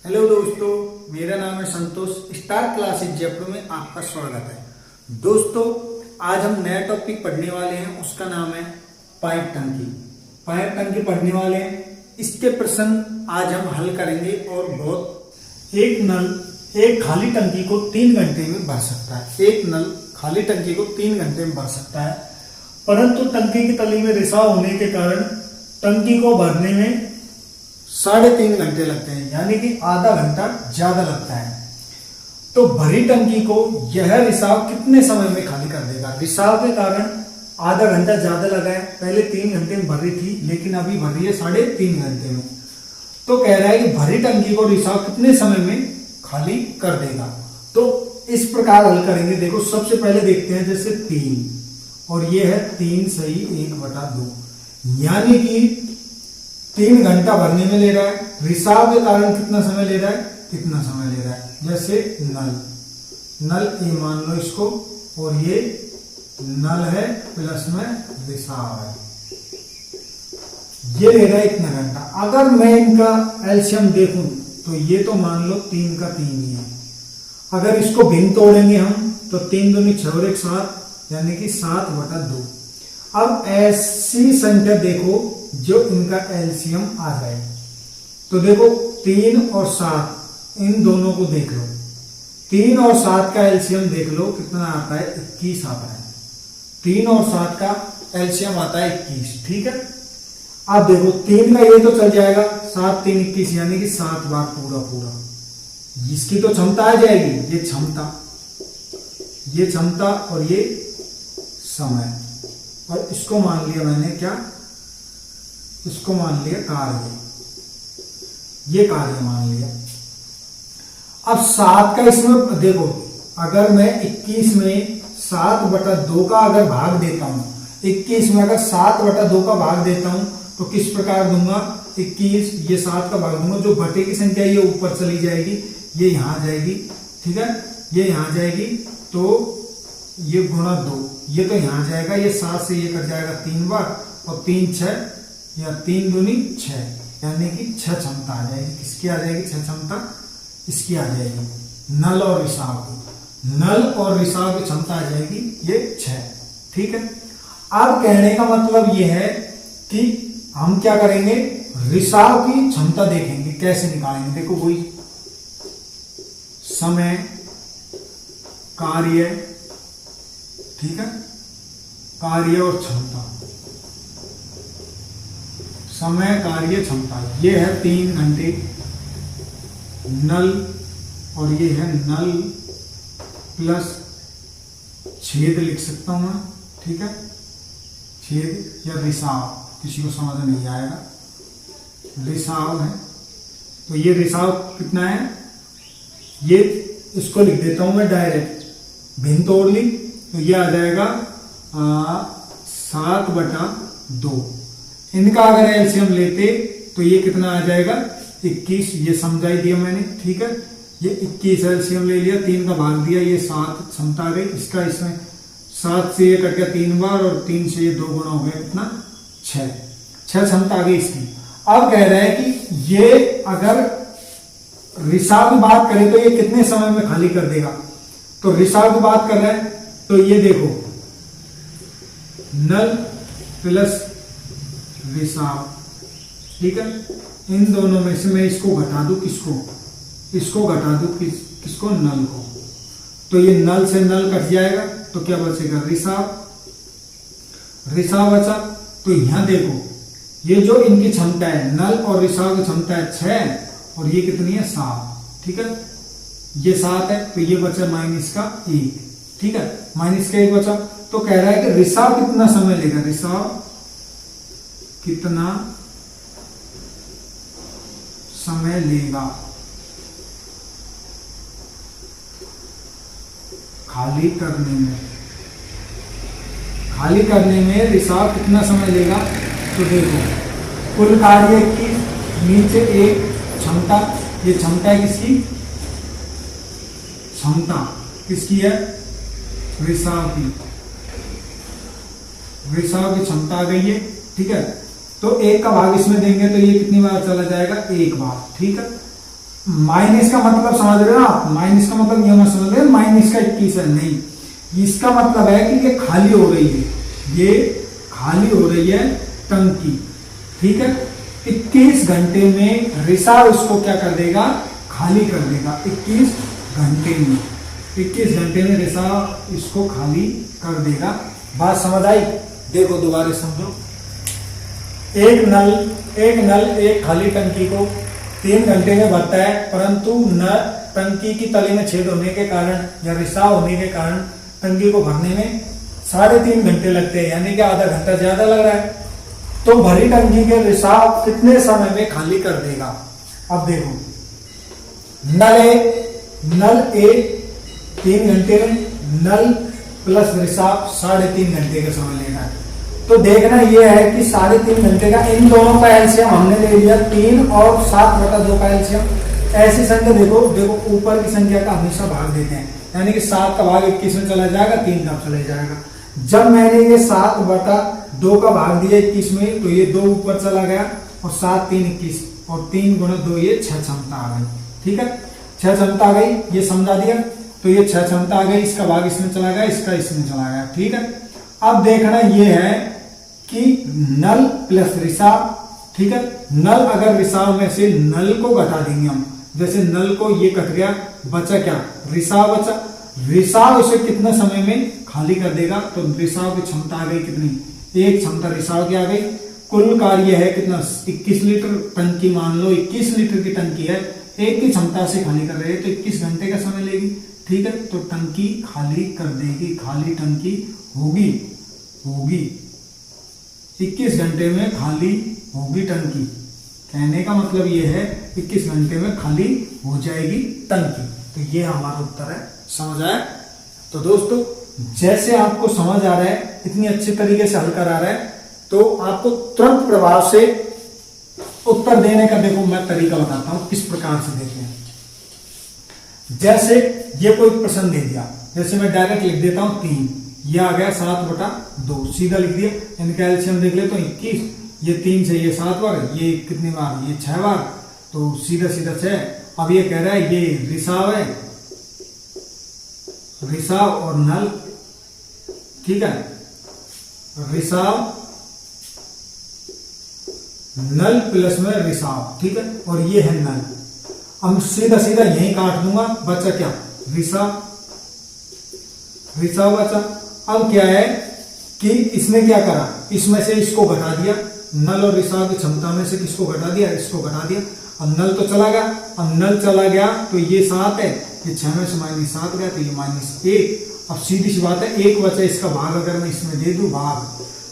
Hello दोस्तों, मेरा नाम है संतोष। स्टार क्लासेस जयपुर में आपका स्वागत है। दोस्तों, आज हम नया टॉपिक पढ़ने वाले हैं, उसका नाम है पाइप टंकी। पाइप टंकी पढ़ने वाले हैं, इसके प्रश्न आज हम हल करेंगे। और बहुत एक नल एक खाली टंकी को 3 घंटे में भर सकता है। एक नल खाली टंकी को 3 घंटे में भर सकता है, परंतु टंकी की तली में रिसाव होने के कारण टंकी को भरने में 3.5 घंटे लगते हैं, यानी कि आधा घंटा ज्यादा लगता है। तो भरी टंकी को यह रिसाव कितने समय में खाली कर देगा? रिसाव के कारण आधा घंटा ज्यादा लगा है, पहले 3 घंटे में भर रही थी, लेकिन अभी भर रही है 3.5 घंटे में। तो कह रहा है कि भरी टंकी को रिसाव कितने समय में खाली कर देगा। तो इस प्रकार हल करेंगे। देखो, सबसे पहले देखते हैं, जैसे 3 और ये है 3 सही 1/2, यानी कि 3 घंटा भरने में ले रहा है। रिसाव के कारण कितना समय ले रहा है? कितना समय ले रहा है? जैसे नल ए मान लो इसको, और ये नल है प्लस में रिसाव है, ये ले रहा है इतना घंटा। अगर मैं इनका एलसीएम देखूं तो ये तो मान लो 3 का 3 ही है। अगर इसको भिन्न तोड़ेंगे हम तो 3 दूनी 6 और 1 7, यानी कि 7/2। अब ऐसी संख्या देखो जो इनका एलसीएम आ जाए। तो देखो 3 और 7, इन दोनों को देख लो। 3 और 7 का एलसीएम देख लो कितना आता है? 21 आता है। 3 और 7 का एलसीएम आता है 21, ठीक है। अब देखो 3 का ये तो चल जाएगा, 7 3 21, यानी कि 7 बार पूरा। इसकी तो क्षमता आ जाएगी, ये क्षमता और ये समय। और इसको मान लिया मैंने क्या? इसको मान लिया कार्य, ये कार्य मान लिया। अब 7 का इसमें देखो, अगर मैं 21 में 7/2 का अगर भाग देता हूं, 21 में अगर 7/2 का भाग देता हूं तो किस प्रकार दूंगा? 21 ये 7 का भाग दूंगा, जो बटे की संख्या ये ऊपर चली जाएगी, ये यहां जाएगी, ठीक है, ये यहां जाएगी, तो ये गुणा 2, ये तो यहां जाएगा, ये 7 से ये कट जाएगा 3 बार, और 3 6 या 3 दूनी 6, यानी कि 6 क्षमता आ जाएगी। किसकी आ जाएगी 6 क्षमता? इसकी आ जाएगी, नल और रिसाव की। नल और रिसाव की क्षमता आ जाएगी ये 6, ठीक है। अब कहने का मतलब ये है कि हम क्या करेंगे? रिसाव की क्षमता देखेंगे, कैसे निकालेंगे। देखो, वही समय, कार्य, ठीक है, कार्य और क्षमता, समय, कार्य, क्षमता। ये है 3 घंटे नल, और ये है नल प्लस छेद लिख सकता हूं मैं, ठीक है, छेद या रिसाव, किसी को समझ नहीं आएगा, रिसाव है। तो ये रिसाव कितना है? ये इसको लिख देता हूं मैं डायरेक्ट, भिन्न तोड़ ली तो ये आ जाएगा 7/2। इनका अगर एलसीएम लेते तो ये कितना आ जाएगा? 21, ये समझा ही दिया मैंने, ठीक है। ये 21 एलसीएम ले लिया, 3 का भाग दिया, ये 7 क्षमता आ गई। इसका इसमें 7 से ये कट गया 3 बार, और 3 से ये 2 गुना हो गया, कितना? 6 क्षमता आ गई इसकी। अब कह रहे हैं कि ये अगर रिसाव की बात करें तो ये कितने समय में खाली कर देगा। तो रिसाव की बात कर रहे हैं तो ये देखो, नल प्लस रिसाव, ठीक है। इन दोनों में से मैं इसको घटा दूं, इसको घटा दूं, किसको? नल को। तो ये नल से नल कट जाएगा, तो क्या बचेगा? रिसाव बचा। तो यहां देखो, ये जो इनकी क्षमता है, नल और रिसाव की क्षमता है 6, और ये कितनी है? 7, ठीक है। ये 7 है, तो ये बचा माइनस का 1, ठीक है, माइनस का 1 बचा। तो कह रहा है कि रिसाव कितना समय लेगा? रिसाव कितना समय लेगा खाली करने में रिसाव कितना समय लेगा? तो देखो, कुल कार्य की नीचे एक क्षमता, ये क्षमता है किसकी? क्षमता किसकी है? रिसाव की। रिसाव की क्षमता आ गई है, ठीक है। तो 1 का भाग इसमें देंगे तो ये कितनी बार चला जाएगा? 1 बार, ठीक है। माइनस का मतलब समझ रहे हो आप, माइनस का मतलब ये मत समझ रहे माइनस का 21 है, नहीं, इसका मतलब है कि ये खाली हो रही है, ये खाली हो रही है टंकी, ठीक है। 21 घंटे में रिसाव इसको क्या कर देगा, खाली कर देगा। 21 घंटे में, 21 घंटे में रिसाव इसको खाली कर देगा। बात समझ आई? देखो दोबारा समझो। एक नल एक खाली टंकी को 3 घंटे में भरता है, परंतु न टंकी की तली में छेद होने के कारण या रिसाव होने के कारण टंकी को भरने में 3.5 घंटे लगते हैं, यानी कि आधा घंटा ज्यादा लग रहा है। तो भरी टंकी के रिसाव कितने समय में खाली कर देगा? अब देखो, नल ए 3 घंटे में, नल प्लस रिसाव 3.5 घंटे का समय लेना है। तो देखना यह है कि 3.5 घंटे का इन दोनों का एलसीएम हमने ले लिया 3 और 7/2 का एलसीएम। ऐसी संख्या देखो ऊपर की संख्या का हमेशा भाग देते हैं, यानी कि 7 का भाग 21 में चला जाएगा, 3 का चला जाएगा। जब मैंने ये 7/2 का भाग दिया 21 में, तो ये 2 ऊपर चला गया और 7 3 21 और 3 × 2 ये 6 क्षमता आ गई, ठीक है। 6 क्षमता आ गई, ये समझा दिया। तो ये 6 क्षमता आ गई, इसका भाग इसमें चला गया, इसका इसमें चला गया, ठीक है। अब देखना ये है कि नल प्लस रिसाव, ठीक है। नल अगर रिसाव में से नल को घटा देंगे हम, जैसे नल को ये कट गया, बचा क्या, रिसाव बचा। रिसाव इसे कितने समय में खाली कर देगा? तो रिसाव की क्षमता आ गई कितनी, 1 क्षमता रिसाव की आ गई। कुल कार्य है कितना, 21 लीटर टंकी, मान लो 21 लीटर की टंकी है, 1 की क्षमता से खाली कर रहे हैं, तो 21 घंटे का समय लेगी, ठीक है। तो टंकी खाली कर देगी, खाली टंकी होगी 21 घंटे में खाली होगी टंकी। कहने का मतलब ये है 21 घंटे में खाली हो जाएगी टंकी। तो ये हमारा उत्तर है, समझ आया? तो दोस्तों जैसे आपको समझ आ रहा है, इतनी अच्छे तरीके से हल करा रहा है, तो आपको तुरंत प्रभाव से उत्तर देने का देखो मैं तरीका बताता हूं किस प्रकार से देते हैं। जैसे ये कोई प्रश्न दे दिया, जैसे मैं डायरेक्ट लिख देता हूं 3, ये आ गया 7/2, सीधा लिख दिया। इनका एलसीएम देख ले तो 21, ये 3 से ये 7 बार, ये कितनी बार, ये 6 बार, तो सीधा 6। अब ये कह रहा है ये रिसाव है, रिसाव और नल, ठीक है, रिसाव नल प्लस में रिसाव, ठीक है, और ये है नल। अब सीधा यही काट दूंगा, बचा क्या, रिसाव बचा। अब क्या है कि इसने क्या करा, इसमें से इसको घटा दिया, नल और रिसाव की क्षमता में से किसको घटा दिया, इसको घटा दिया। अब नल तो चला गया, अब नल चला गया तो ये 7 है, ये 6 में से -7 गया तो ये -1। अब सीधी सी बात है, 1 बचा, इसका भाग अगर मैं इसमें दे दूं भाग,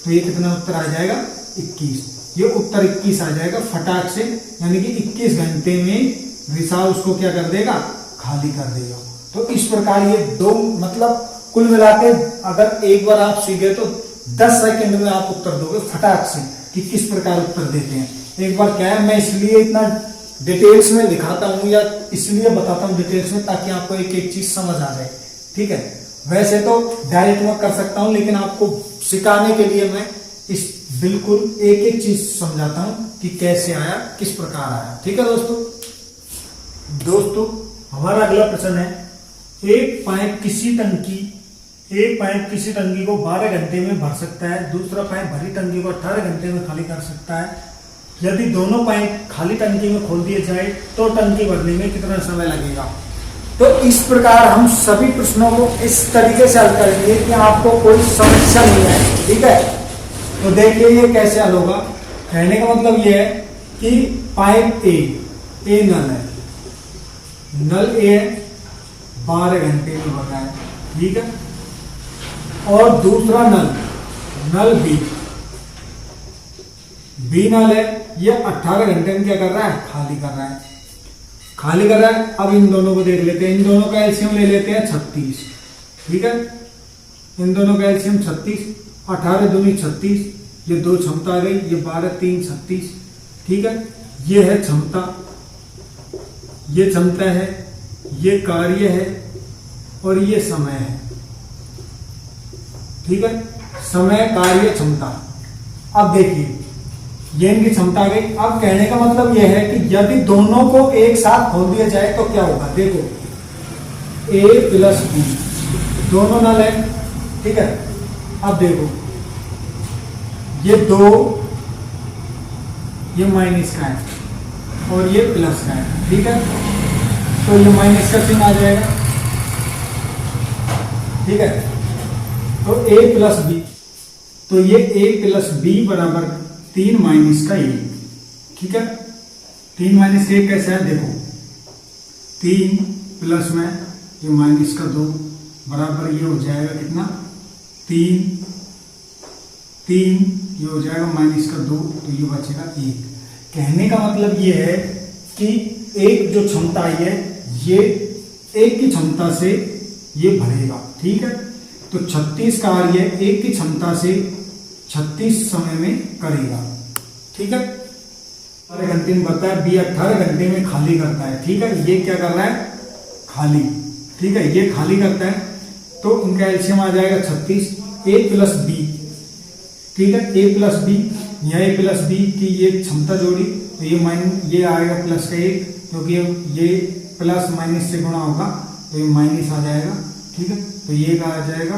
तो ये कितना उत्तर आ जाएगा, 21। ये उत्तर 21 आ जाएगा फटाक से, यानी कि 21 घंटे में रिसाव उसको क्या कर देगा, खाली कर देगा। तो इस प्रकार ये दो, मतलब कुल मिला के अगर एक बार आप सीखे तो 10 सेकंड में आप उत्तर दोगे फटाक से कि किस प्रकार उत्तर देते हैं। एक बार क्या है, मैं इसलिए इतना डिटेल्स में दिखाता हूं या इसलिए बताता हूं डिटेल्स में, ताकि आपको एक एक चीज समझ आ जाए, ठीक है। वैसे तो डायरेक्ट मैं कर सकता हूं, लेकिन आपको सिखाने के लिए मैं इस बिल्कुल एक एक चीज समझाता हूं कि कैसे आया, किस प्रकार आया, ठीक है दोस्तों हमारा अगला प्रश्न है, एक पाइप किसी टंकी को 12 घंटे में भर सकता है, दूसरा पाइप भरी टंकी को 18 घंटे में खाली कर सकता है। यदि दोनों पाइप खाली टंकी में खोल दिए जाए तो टंकी भरने में कितना समय लगेगा। तो इस प्रकार हम सभी प्रश्नों को इस तरीके से हल करेंगे कि आपको कोई समस्या नहीं है, ठीक है। तो देखिए ये कैसे हल होगा। कहने का मतलब ये है कि पाइप ए नल है, नल ए 12 घंटे में भरना है, ठीक है। और दूसरा नल बी नल है, ये 18 घंटे में क्या कर रहा है, खाली कर रहा है। अब इन दोनों को देख लेते हैं, इन दोनों का एलसीएम ले लेते हैं 36, ठीक है। इन दोनों का एलसीएम 36, 18 दूनी 36, ये 2 क्षमता आ गई, ये 12 3 36, ठीक है। ये है क्षमता, ये क्षमता है, ये कार्य है और ये समय है, ठीक है। समय, कार्य, क्षमता। अब देखिए ये इनकी क्षमता आ गई। अब कहने का मतलब यह है कि यदि दोनों को एक साथ खोल दिया जाए तो क्या होगा, देखो A प्लस बी दोनों नल है, ठीक है। अब देखो ये 2 ये माइनस का है और ये प्लस का है, ठीक है। तो ये माइनस का चिन्ह आ जाएगा, ठीक है। तो A प्लस बी, तो ये A प्लस बी बराबर 3 माइनस का 1, ठीक है। 3 माइनस का 1 कैसे है, देखो 3 प्लस में ये माइनस का 2 बराबर ये हो जाएगा कितना 3 ये हो जाएगा माइनस का 2, तो ये बचेगा 1। कहने का मतलब ये है कि एक जो क्षमता आई है ये एक की क्षमता से ये भरेगा, ठीक है। तो 36 कार्य एक की क्षमता से 36 समय में करेगा, ठीक है। 18 घंटे में भरता है, बी 18 घंटे में खाली करता है, ठीक है। ये क्या कर रहा है, खाली, ठीक है, ये खाली करता है। तो इनका एलसीएम आ जाएगा 36, A प्लस बी, ठीक है। A प्लस बी, यहाँ A प्लस बी की ये क्षमता जोड़ी तो ये आएगा प्लस का 1, क्योंकि ये प्लस माइनस से गुणा होगा तो ये माइनस आ जाएगा, ठीक है। तो ये आ जाएगा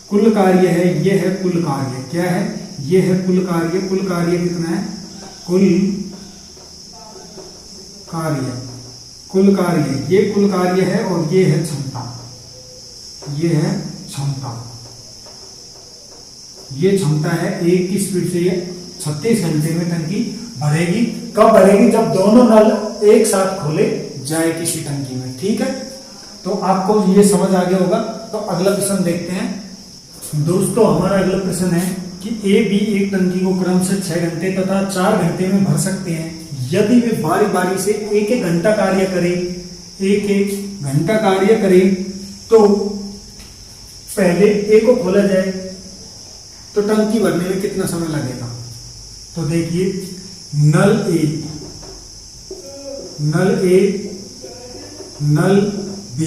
कुल कार्य है, ये है कुल कार्य, क्या है, ये है कुल कार्य। कुल कार्य कितना है, कुल कार्य, ये कुल कार्य है और ये है क्षमता, ये है क्षमता, ये क्षमता है। एक की स्पीड से ये 36 घंटे में टंकी भरेगी। कब भरेगी, जब दोनों नल एक साथ खोले जाए किसी टंकी में, ठीक है। तो आपको ये समझ आ गया होगा। तो अगला प्रश्न देखते हैं दोस्तों। हमारा अगला प्रश्न है कि A, B एक टंकी को क्रम से 6 घंटे तथा 4 घंटे में भर सकते हैं। यदि वे बारी बारी से एक एक घंटा कार्य करें, तो पहले A को खोला जाए तो टंकी भरने में कितना समय लगेगा। तो देखिए नल A, नल B,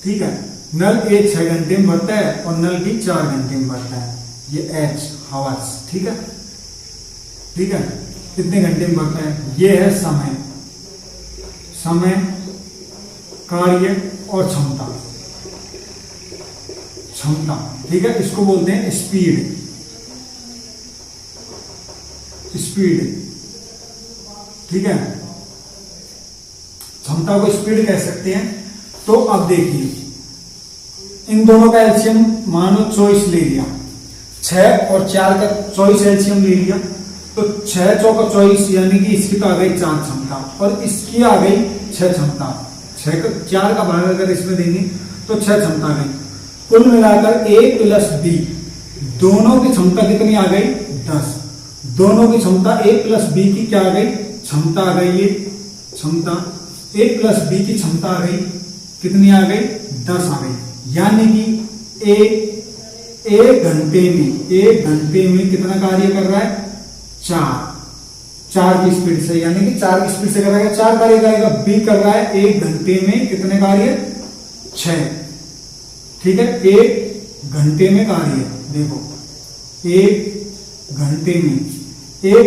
ठीक है। नल A 6 घंटे में भरता है और नल B 4 घंटे में भरता है, ये H हावर्स, ठीक है, ठीक है। कितने घंटे में भरता है, ये है समय, कार्य और क्षमता, ठीक है। इसको बोलते हैं स्पीड, ठीक है। क्षमता को स्पीड कह सकते हैं। तो अब देखिए इन दोनों का एलसीएम मानो 24 ले लिया, 6 और 4 का 24 एलसीएम ले लिया, तो 6 चौका 24 यानी कि इसकी तो आ गई 4 क्षमता और इसकी आ गई 6 क्षमता। 6 का 4 का भाग अगर इसमें देंगे तो 6 क्षमता आ गई। कुल मिलाकर A प्लस बी दोनों की क्षमता कितनी आ गई, 10। दोनों की क्षमता A प्लस बी की क्या आ गई, क्षमता आ गई, ये क्षमता A प्लस बी की क्षमता आ गई, कितनी आ गई, 10 आ गई। यानी कि एक घंटे में कितना कार्य कर रहा है, 4 की स्पीड से, यानी कि 4 की स्पीड से कर रहा है, 4 कार्य करेगा। B कर रहा है 1 घंटे में कितने कार्य, 6, ठीक है। 1 घंटे में कार्य, देखो 1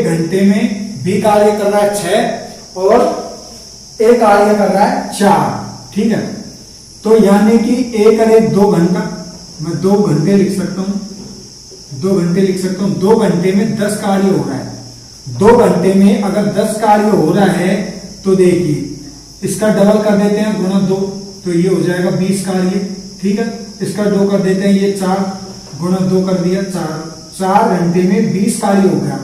घंटे में B कार्य कर रहा है 6 और A कार्य कर रहा है 4, ठीक है। तो यानी कि A करे 2 घंटा, मैं 2 घंटे लिख सकता हूं, 2 घंटे लिख सकता हूं। 2 घंटे में 10 कार्य हो रहा है। 2 घंटे में अगर 10 कार्य हो रहा है तो देखिए इसका डबल कर देते हैं, गुणा 2, तो ये हो जाएगा 20 कार्य, ठीक है। इसका 2 कर देते हैं, ये 4 गुणा 2 कर दिया 4 घंटे में 20 कार्य हो गया।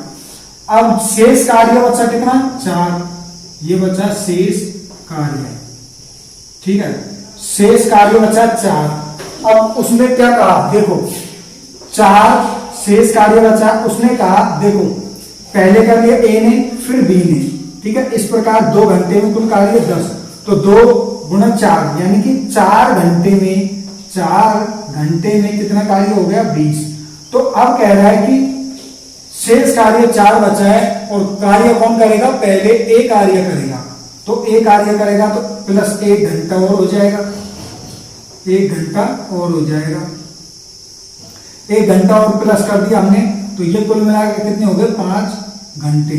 अब शेष कार्य बचा कितना, 4, ये बचा शेष कार्य, ठीक है। शेष कार्य बचा 4। अब उसने क्या कहा, देखो 4 शेष कार्य बचा, उसने कहा देखो पहले कर लिया A ने फिर B ने, ठीक है। इस प्रकार 2 घंटे में कुल कार्य 10, तो 2 गुणा 4 यानी कि 4 घंटे में कितना कार्य हो गया, 20। तो अब कह रहा है कि शेष कार्य 4 बचा है और कार्य कौन करेगा, पहले A कार्य करेगा। तो A कार्य करेगा तो प्लस 1 घंटा और हो जाएगा, 1 घंटा और हो जाएगा। 1 घंटा और प्लस कर दिया हमने, तो ये कुल मिलाकर कितने हो गए, 5 घंटे।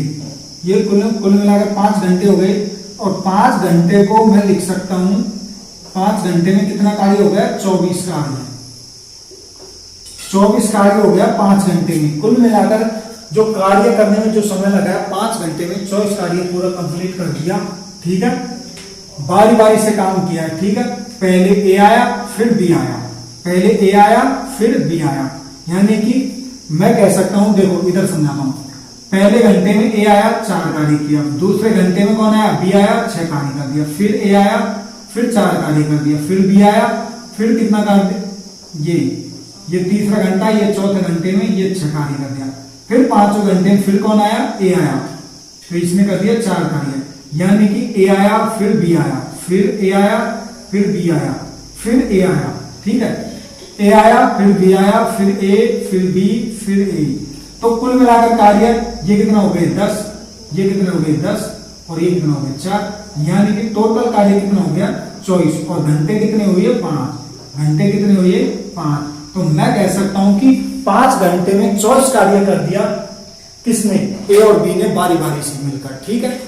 ये कुल मिलाकर 5 घंटे हो गए। और 5 घंटे को मैं लिख सकता हूं, 5 घंटे में कितना कार्य हो गया? 24 कार्य। 24 कार्य हो गया 5 घंटे में। कुल मिलाकर जो कार्य करने में जो समय लगा है 5 घंटे में 24 कार्य पूरा कंप्लीट कर दिया। ठीक है, बारी बारी से काम किया है। ठीक है, पहले ए आया फिर बी आया, पहले ए आया फिर बी आया। यानी कि मैं कह सकता हूं, देखो इधर समझाता हूं, पहले घंटे में ए आया 4 कार्य किया, दूसरे घंटे में कौन आया? बी आया 6 कार्य कर दिया, फिर ए आया फिर 4 कार्य कर दिया, फिर बी आया फिर कितना कार्य? ये तीसरा घंटा, ये चौथे घंटे में ये 6 कार्य कर दिया, फिर 5वें घंटे में फिर कौन आया? ए आया, फिर इसने कर दिया 4 कार्य। यानी कि ए आया फिर बी आया, फिर ए आया फिर बी आया, फिर ए आया। ठीक है, ए आया फिर बी आया, फिर ए फिर बी फिर ए। तो कुल मिलाकर कार्य ये कितना हो गए? 10, ये कितने हो गए? 10, और ये कितना हो गया? 4। यानी कि टोटल कार्य कितना हो गया? 24। और घंटे कितने हुए? 5 घंटे। कितने हुए? 5। तो मैं कह सकता हूं कि 5 घंटे में 24 कार्य कर दिया किसने? ए और बी ने बारी बारी से मिलकर। ठीक है।